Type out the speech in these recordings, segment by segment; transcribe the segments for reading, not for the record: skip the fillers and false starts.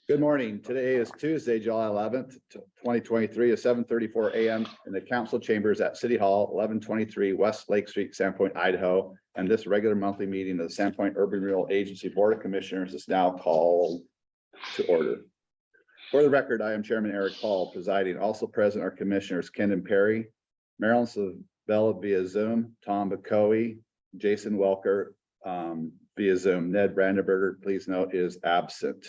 Good morning. Today is Tuesday, July 11th, 2023 at 7:34 a.m. in the council chambers at City Hall, 1123 West Lake Street, Sandpoint, Idaho. And this regular monthly meeting of the Sandpoint Urban Renewal Agency Board of Commissioners is now called to order. For the record, I am Chairman Eric Paul presiding. Also present are Commissioners Kendon Perry, Marilyn Savella via Zoom, Tom Bacoe, Jason Welker via Zoom. Ned Brandenberger, please note, is absent.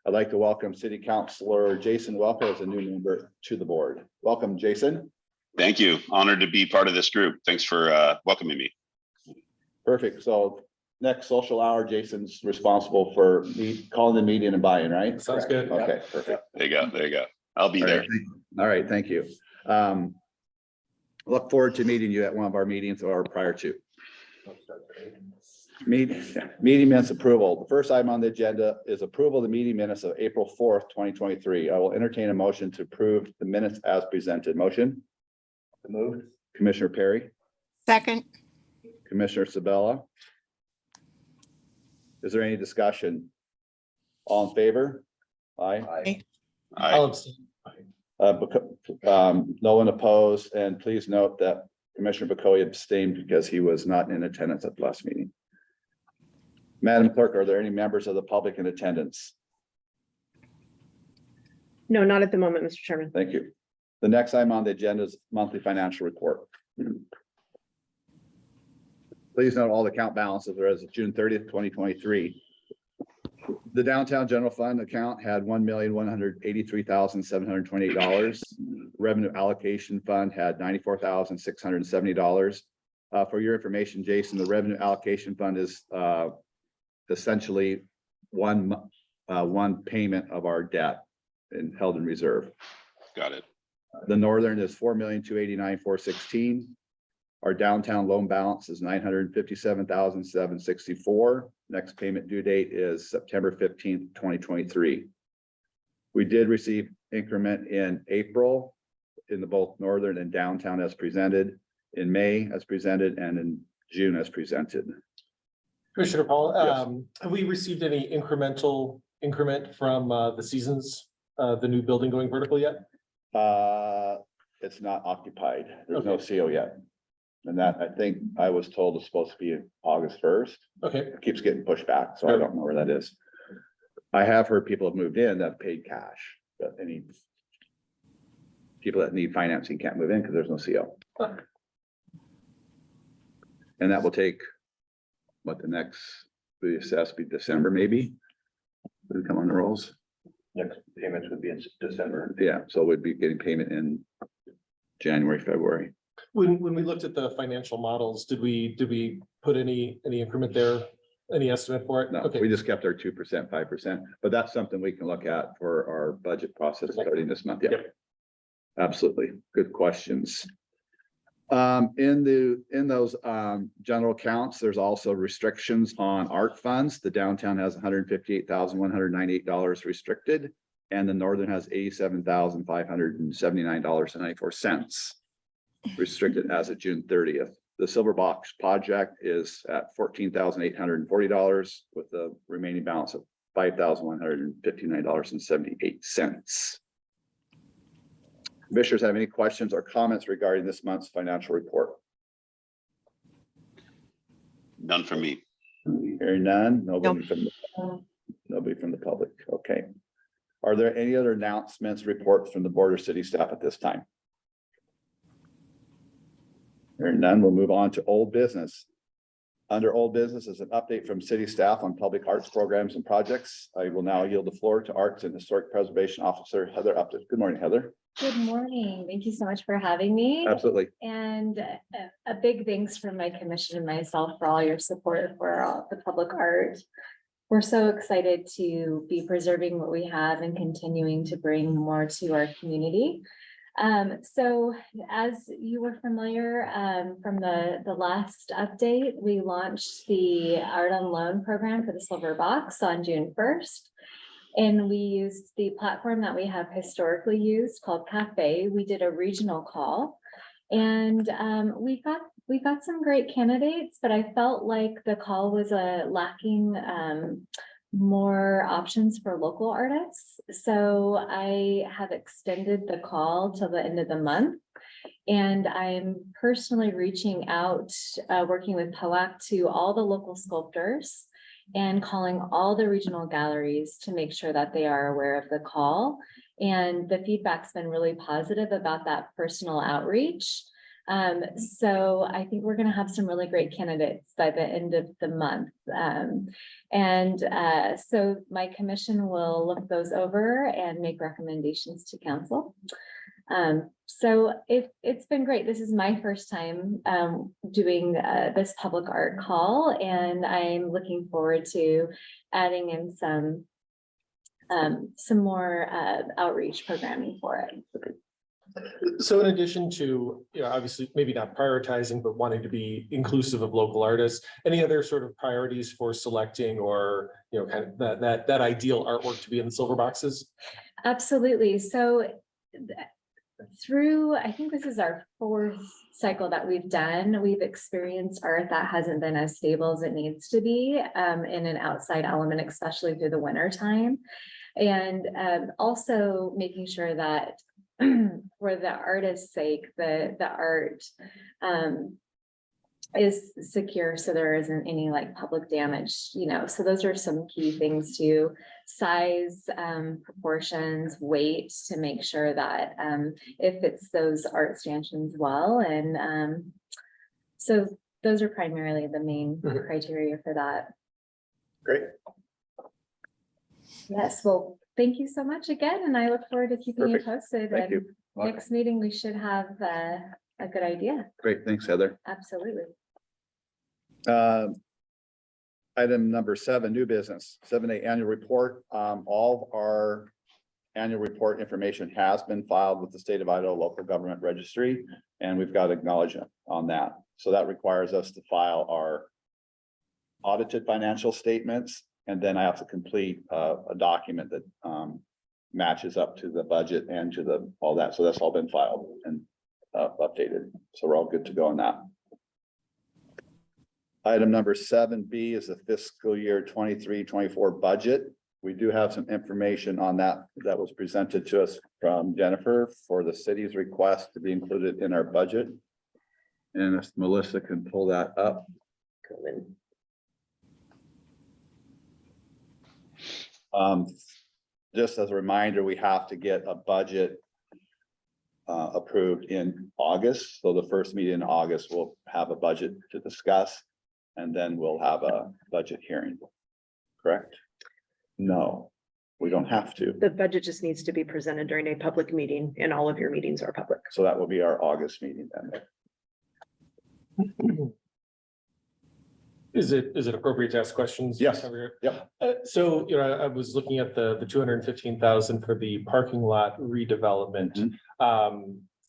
I'd like to welcome City Councilor Jason Welker as a new member to the board. Welcome, Jason. Thank you. Honored to be part of this group. Thanks for welcoming me. Perfect. So next social hour, Jason's responsible for calling the meeting and buying, right? Sounds good. Okay, perfect. There you go. There you go. I'll be there. All right, thank you. Look forward to meeting you at one of our meetings or prior to. Meeting minutes approval. The first item on the agenda is approval of the meeting minutes of April 4th, 2023. I will entertain a motion to approve the minutes as presented. Motion? Moved. Commissioner Perry, Second. Commissioner Sabella. Is there any discussion? All in favor? Aye. I'll abstain. No one opposed, and please note that Commissioner Bacoe abstained because he was not in attendance at the last meeting. Madam Clerk, are there any members of the public in attendance? No, not at the moment, Mr. Chairman. Thank you. The next item on the agenda is monthly financial report. Please note all the account balances are as of June 30th, 2023. The downtown general fund account had $1,183,728. Revenue allocation fund had $94,670. For your information, Jason, the revenue allocation fund is essentially one payment of our debt and held in reserve. Got it. The northern is $4,289,416. Our downtown loan balance is $957,764. Next payment due date is September 15th, 2023. We did receive increment in April in the both northern and downtown as presented, in May as presented, and in June as presented. Commissioner Paul, Yes. have we received any increment from the Seasons, the new building going vertical yet? It's not occupied. There's no CO yet. And that, I think I was told is supposed to be August 1st. Okay, It keeps getting pushed back, so I don't know where that is. I have heard people have moved in that have paid cash, but any people that need financing can't move in because there's no CO. And that will take, what, the next reassess be December, maybe? Would it come on the rolls? Next payments would be in December. Yeah, so we'd be getting payment in January, February. when we looked at the financial models, did we put any increment there? Any estimate for it? No, Okay. we just kept our 2%, 5%, but that's something we can look at for our budget process starting this month. Yeah, Yep. absolutely. Good questions. In those general accounts, there's also restrictions on art funds. The downtown has $158,198 restricted, and the northern has $87,579.94 restricted as of June 30th. The Silver Box project is at $14,840 with the remaining balance of $5,159.78. Commissioners have any questions or comments regarding this month's financial report? None from me. Hearing none, nobody from the public. Okay. Are there any other announcements, reports from the board or city staff at this time? Hearing none, we'll move on to old business. Under old business is an update from city staff on public arts programs and projects. I will now yield the floor to Arts and Historic Preservation Officer Heather Upton. Good morning, Heather. Good morning. Thank you so much for having me. Absolutely. And a big thanks from my commission and myself for all your support for all the public art. We're so excited to be preserving what we have and continuing to bring more to our community. So as you were familiar from the last update, we launched the Art on Loan program for the Silver Box on June 1st. And we used the platform that we have historically used called Cafe. We did a regional call, and we got some great candidates, but I felt like the call was lacking more options for local artists. So I have extended the call till the end of the month. And I'm personally reaching out, working with POAC to all the local sculptors and calling all the regional galleries to make sure that they are aware of the call. And the feedback's been really positive about that personal outreach. So I think we're gonna have some really great candidates by the end of the month. So my commission will look those over and make recommendations to council. So it's been great. This is my first time doing this public art call, and I'm looking forward to adding in some more outreach programming for it. So in addition to, obviously maybe not prioritizing, but wanting to be inclusive of local artists, any other sort of priorities for selecting or, kind of that ideal artwork to be in the silver boxes? Absolutely. So through, I think this is our fourth cycle that we've done, we've experienced art that hasn't been as stable as it needs to be in an outside element, especially through the winter time. And also making sure that for the artist's sake, the art is secure, so there isn't any like public damage, so those are some key things to size, proportions, weight, to make sure that it fits those art stanchions well. And so those are primarily the main criteria for that. Great. Yes, well, thank you so much again, and I look forward to keeping you Perfect. posted. Thank And you. next meeting, we should have a good idea. Great, thanks, Heather. Absolutely. Item number 7, new business, 7A annual report. All of our annual report information has been filed with the state of Idaho local government registry, and we've got acknowledgement on that. So that requires us to file our audited financial statements, and then I have to complete a document that matches up to the budget and to all that. So that's all been filed and updated. So we're all good to go on that. Item number 7B is the fiscal year 23-24 budget. We do have some information on that was presented to us from Jennifer for the city's request to be included in our budget. And if Melissa can pull that up. Just as a reminder, we have to get a budget approved in August. So the first meeting in August, we'll have a budget to discuss, and then we'll have a budget hearing. Correct? No, we don't have to. The budget just needs to be presented during a public meeting, and all of your meetings are public. So that will be our August meeting then. Is it appropriate to ask questions? Yes. Yep. So, I was looking at the 215,000 for the parking lot redevelopment.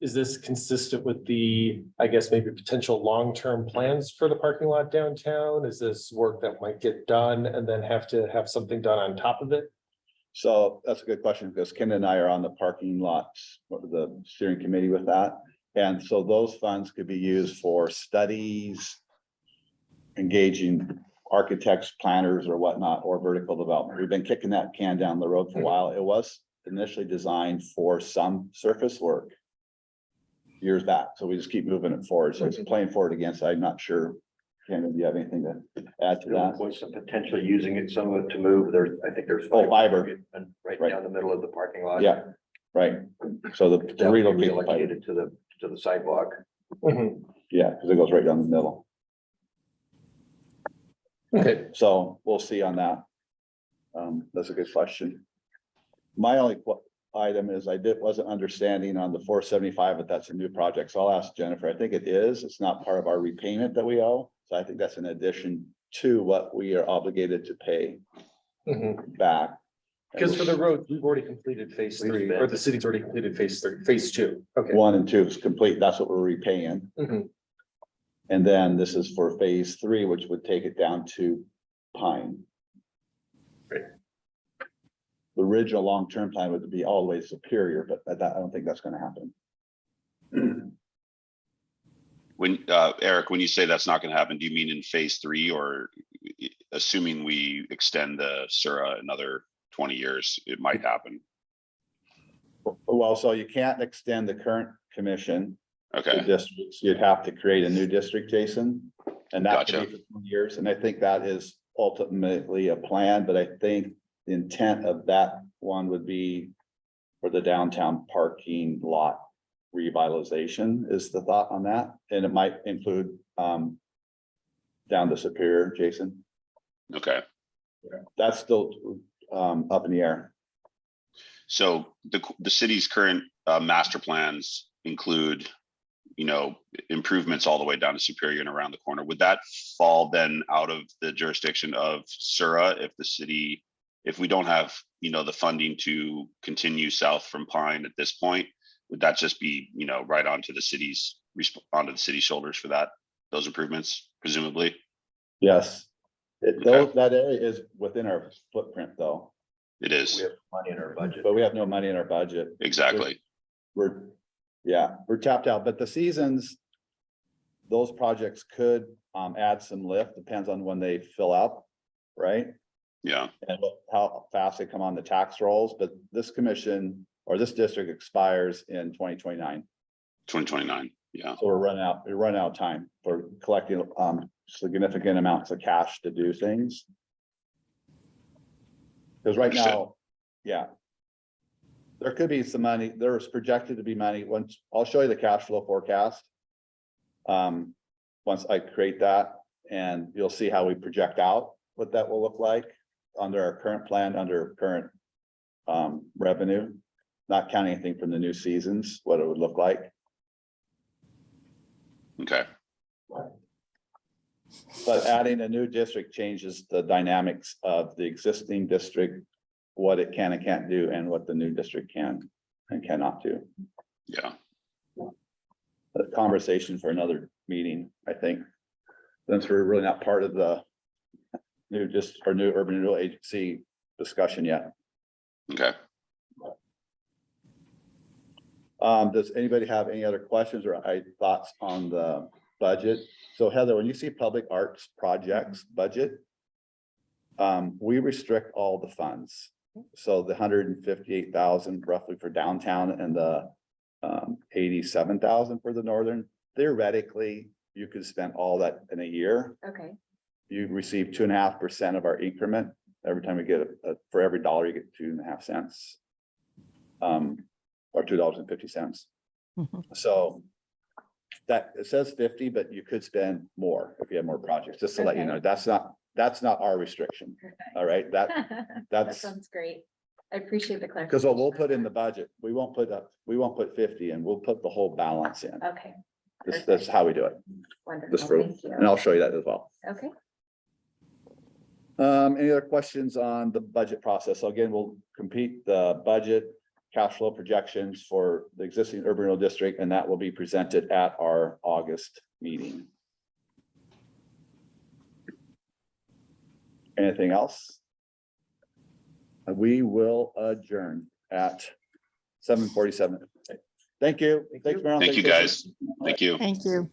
Is this consistent with the, I guess, maybe potential long-term plans for the parking lot downtown? Is this work that might get done and then have to have something done on top of it? So that's a good question, because Ken and I are on the parking lots, the steering committee with that. And so those funds could be used for studies, engaging architects, planners or whatnot, or vertical development. We've been kicking that can down the road for a while. It was initially designed for some surface work years back. So we just keep moving it forward. So it's playing forward again. So I'm not sure. Ken, do you have anything to add to that? Was some potentially using it, some of it to move, I think there's. Fiber. And Right. down the middle of the parking lot. Yeah, right. So the That would be relocate the fiber. relocated to the sidewalk. Yeah, because it goes right down the middle. Okay. So we'll see on that. That's a good question. My only item is wasn't understanding on the 475, but that's a new project. So I'll ask Jennifer. I think it is. It's not part of our repayment that we owe. So I think that's an addition to what we are obligated to pay back. Because for the road, we've already completed phase 3, or the city's already completed phase 2. Okay. 1 and 2 is complete. That's what we're repaying. And then this is for phase 3, which would take it down to Pine. Great. The original long-term plan would be all the way Superior, but I don't think that's gonna happen. When, Eric, when you say that's not gonna happen, do you mean in phase 3 or assuming we extend the Sura another 20 years, it might happen. Well, so you can't extend the current commission to Okay, districts. You'd have to create a new district, Jason. And that could Gotcha. be for 20 years. And I think that is ultimately a plan, but I think the intent of that one would be for the downtown parking lot revitalization is the thought on that. And it might include down to Superior, Jason. okay. That's still up in the air. So the city's current master plans include, you know, improvements all the way down to Superior and around the corner. Would that fall then out of the jurisdiction of Sura if the city, if we don't have, you know, the funding to continue south from Pine at this point? Would that just be, you know, right onto the city's shoulders for that, those improvements, presumably? Yes. Okay. That area is within our footprint though, It We is, have money in our budget. but we have no money in our budget. exactly. We're tapped out, but the seasons, those projects could add some lift, depends on when they fill up, right? Yeah, And how fast they come on the tax rolls, but this commission or this district expires in 2029. 2029, yeah, So we're running out of time for collecting significant amounts of cash to do things. Because right Understood. now, yeah. There could be some money, there's projected to be money, once, I'll show you the cash flow forecast. Once I create that, and you'll see how we project out what that will look like under our current plan, under current revenue. Not counting anything from the new seasons, what it would look like. okay, But adding a new district changes the dynamics of the existing district, what it can and can't do, and what the new district can and cannot do. yeah, A conversation for another meeting, I think. Since we're really not part of the new urban renewal agency discussion yet. okay. Does anybody have any other questions or thoughts on the budget? So Heather, when you see public arts projects budget, we restrict all the funds. So the 158,000 roughly for downtown and the 87,000 for the northern, theoretically, you could spend all that in a year. Okay, You receive 2.5% of our increment. Every time we get for every dollar, you get 2.5 cents. Or $2.50. So that it says 50, but you could spend more if you have more projects, just to let you Okay. know, that's not our restriction. perfect. All right, that That sounds great. I appreciate the clarification. because what we'll put in the budget, we won't put 50 and we'll put the whole balance in. Okay, That's how we do it. wonderful, Just for, thank you. and I'll show you that as well. Okay, Any other questions on the budget process? So again, we'll complete the budget cash flow projections for the existing urban renewal district, and that will be presented at our August meeting. Anything else? We will adjourn at 7:47. Thank you. Thanks, Marilyn. Thank you, Thanks, Jason. guys. Thank you. Thank you.